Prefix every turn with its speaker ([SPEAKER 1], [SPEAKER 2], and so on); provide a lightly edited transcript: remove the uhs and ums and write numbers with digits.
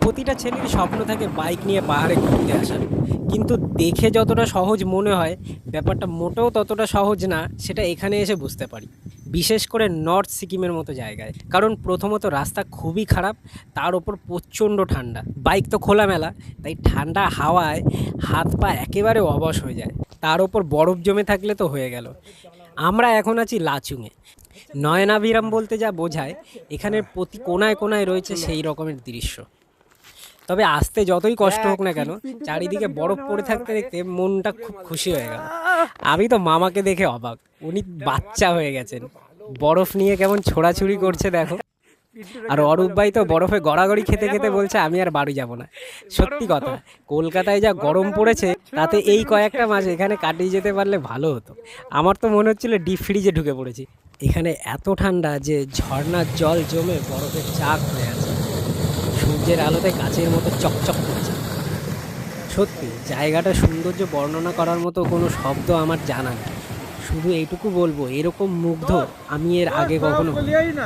[SPEAKER 1] প্রতিটা ছেলেরই স্বপ্ন থাকে বাইক নিয়ে পাহাড়ে ঘুরতে আসার, কিন্তু দেখে যতটা সহজ মনে হয় ব্যাপারটা মোটেও ততটা সহজ না, সেটা এখানে এসে বুঝতে পারি। বিশেষ করে নর্থ সিকিমের মতো জায়গায়, কারণ প্রথমত রাস্তা খুবই খারাপ, তার ওপর প্রচণ্ড ঠান্ডা। বাইক তো খোলামেলা, তাই ঠান্ডা হাওয়ায় হাত পা একেবারে অবশ হয়ে যায়। তার ওপর বরফ জমে থাকলে তো হয়ে গেল। আমরা এখন আছি লাচুংয়ে। নয়নাভিরাম বলতে যা বোঝায়, এখানের প্রতি কোনায় কোনায় রয়েছে সেই রকমের দৃশ্য। তবে আসতে যতই কষ্ট হোক না কেন, চারিদিকে বরফ পড়ে থাকতে দেখতে মনটা খুব খুশি হয়ে গেল। আমি তো মামাকে দেখে অবাক, উনি বাচ্চা হয়ে গেছেন, বরফ নিয়ে কেমন ছোড়াছুড়ি করছে দেখো। আর অরূপ ভাই তো বরফে গড়াগড়ি খেতে খেতে বলছে আমি আর বাড়ি যাব না। সত্যি কথা, কলকাতায় যা গরম পড়েছে, তাতে এই কয়েকটা মাস এখানে কাটিয়ে যেতে পারলে ভালো হতো। আমার তো মনে হচ্ছিল ডিপ ফ্রিজে ঢুকে পড়েছি। এখানে এত ঠান্ডা যে ঝর্ণার জল জমে বরফের চাক হয়ে আছে, সূর্যের আলোতে কাচের মতো চকচক করছে। সত্যি জায়গাটা সৌন্দর্য বর্ণনা করার মতো কোনো শব্দ আমার জানা নেই। শুধু এইটুকু বলবো, এরকম মুগ্ধ আমি এর আগে কখনো হইনি।